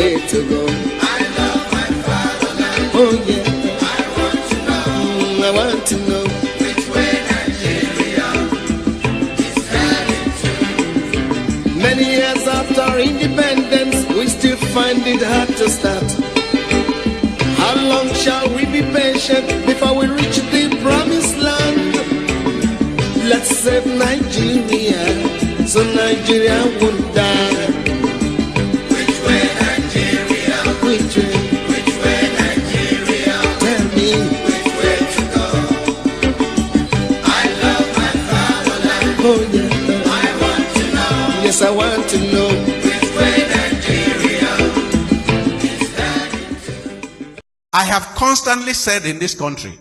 way to go. I love my fatherland. Oh yeah, I want to know. I want to know Which way Nigeria is heading to. many years after independence, we still find it hard to start. How long shall we be patient before we reach the promised land? Let's save Nigeria, so Nigeria won't die. Which way Nigeria? Which way? Which way Nigeria? Tell me. Which way to go? I love my fatherland. Oh yeah, I want to know. yes I want to know. Which way Nigeria is heading to. I have constantly said in this country,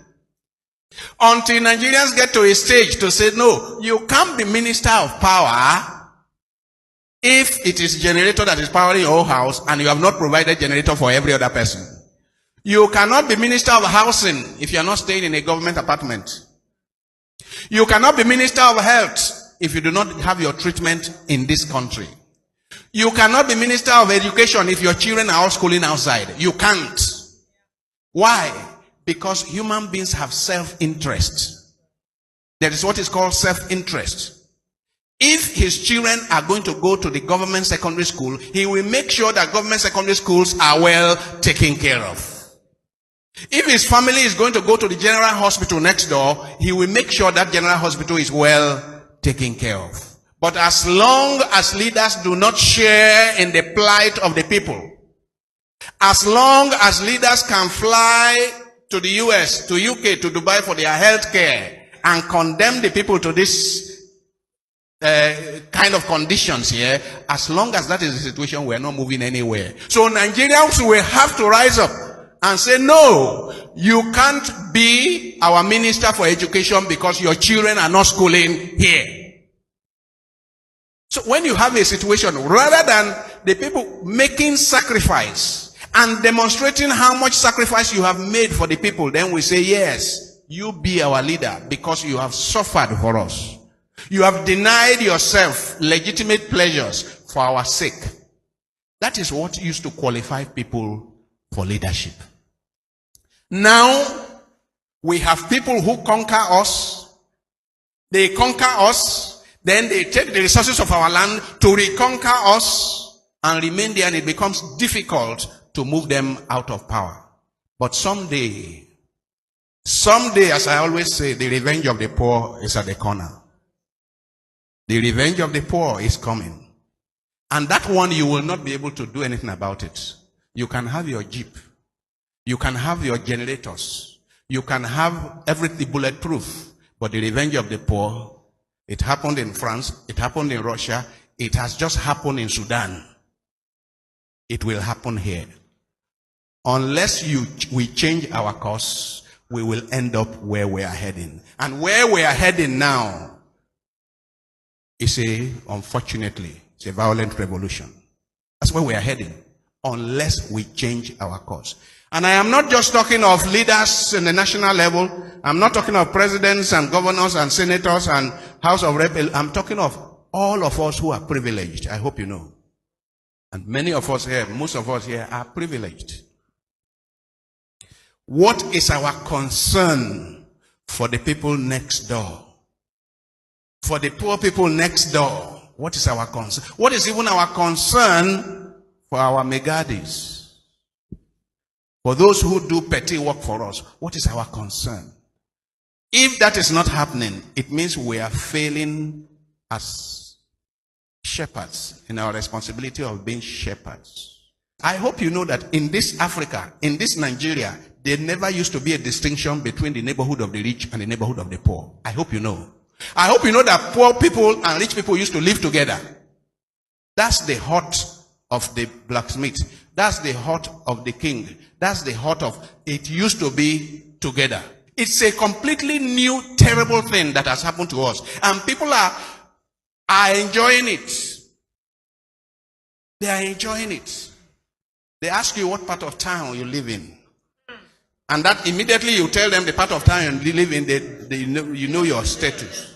until Nigerians get to a stage to say, no, you can't be minister of power if it is generator that is powering your whole house and you have not provided generator for every other person. You cannot be minister of housing if you are not staying in a government apartment. You cannot be minister of health if you do not have your treatment in this country. You cannot be minister of education if your children are all schooling outside. You can't. Why? Because human beings have self-interest. There is what is called self-interest. If his children are going to go to the government secondary school, he will make sure that government secondary schools are well taken care of. If his family is going to go to the general hospital next door, he will make sure that general hospital is well taken care of. But as long as leaders do not share in the plight of the people, as long as leaders can fly to the US, to UK, to Dubai for their health care and condemn the people to this kind of conditions here, as long as that is the situation, we are not moving anywhere. So Nigerians will have to rise up and say, no, you can't be our minister for education because your children are not schooling here. So when you have a situation, rather than the people making sacrifice and demonstrating how much sacrifice you have made for the people, then we say, yes, you be our leader because you have suffered for us. You have denied yourself legitimate pleasures for our sake. That is what used to qualify people for leadership. Now, we have people who conquer us. They conquer us. Then they take the resources of our land to reconquer us and remain there, and it becomes difficult to move them out of power. But someday, as I always say, the revenge of the poor is at the corner. The revenge of the poor is coming. And that one, you will not be able to do anything about it. You can have your jeep. You can have your generators. You can have everything bulletproof. But the revenge of the poor, it happened in France. It happened in Russia. It has just happened in Sudan. It will happen here. Unless we change our course, we will end up where we are heading. And where we are heading now is unfortunately, it's a violent revolution. That's where we are heading, unless we change our course. And I am not just talking of leaders in the national level. I'm not talking of presidents and governors and senators and House of Reps. I'm talking of all of us who are privileged. I hope you know. And many of us here, most of us here are privileged. What is our concern for the people next door? For the poor people next door, what is our concern? What is even our concern for our megadis? For those who do petty work for us, what is our concern? If that is not happening, it means we are failing as shepherds in our responsibility of being shepherds. I hope you know that in this Africa, in this Nigeria, there never used to be a distinction between the neighborhood of the rich and the neighborhood of the poor. I hope you know. I hope you know that poor people and rich people used to live together. That's the heart of the blacksmith. That's the heart of the king. That's the heart of it used to be together. It's a completely new, terrible thing that has happened to us. And people are enjoying it. They are enjoying it. They ask you what part of town you live in. And that immediately you tell them the part of town you live in, you know your status.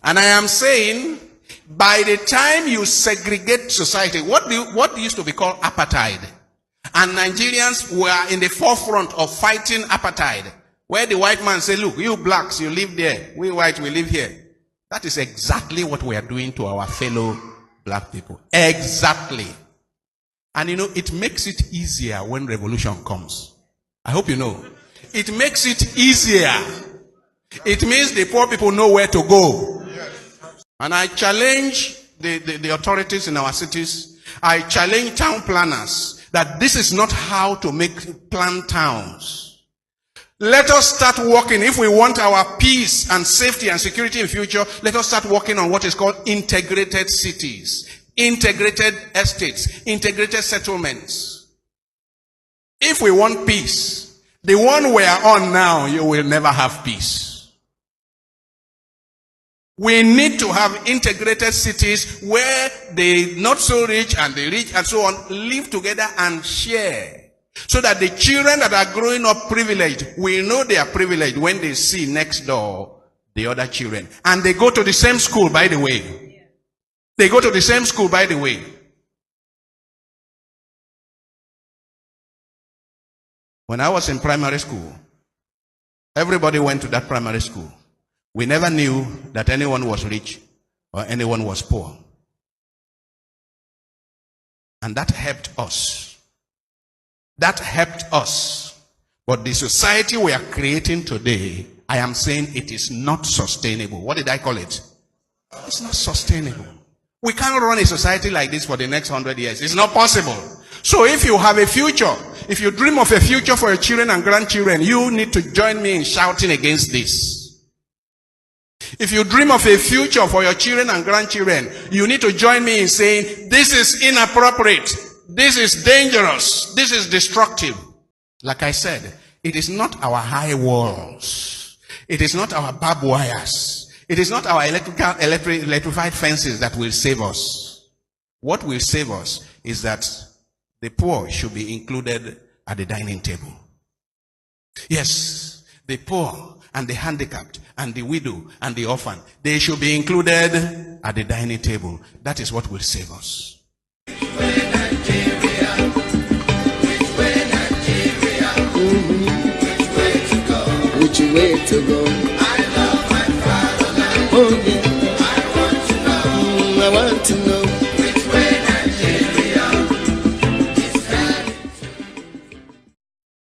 And I am saying, By the time you segregate society, what used to be called apartheid, and Nigerians were in the forefront of fighting apartheid, where the white man said, look, you blacks, you live there, we white, we live here. That is exactly what we are doing to our fellow black people. Exactly. And you know, it makes it easier when revolution comes. I hope you know. It makes it easier. It means the poor people know where to go. And I challenge the authorities in our cities. I challenge town planners that this is not how to plan towns. Let us start working. If we want our peace and safety and security in future, let us start working on what is called integrated cities, integrated estates, integrated settlements. If we want peace, the one we are on now, you will never have peace. We need to have integrated cities where the not so rich and the rich and so on live together and share. So that the children that are growing up privileged will know they are privileged when they see next door the other children. And they go to the same school, by the way. They go to the same school, by the way. When I was in primary school, everybody went to that primary school. We never knew that anyone was rich or anyone was poor. And that helped us. That helped us. But the society we are creating today, I am saying it is not sustainable. What did I call it? It's not sustainable. We can't run a society like this for the next 100 years. It's not possible. So if you have a future, if you dream of a future for your children and grandchildren, you need to join me in shouting against this. If you dream of a future for your children and grandchildren, you need to join me in saying, this is inappropriate. This is dangerous. This is destructive. Like I said, it is not our high walls. It is not our barbed wires. It is not our electrified fences that will save us. What will save us is that the poor should be included at the dining table. Yes, the poor and the handicapped and the widow and the orphan, they should be included at the dining table. That is what will save us. Which way to go?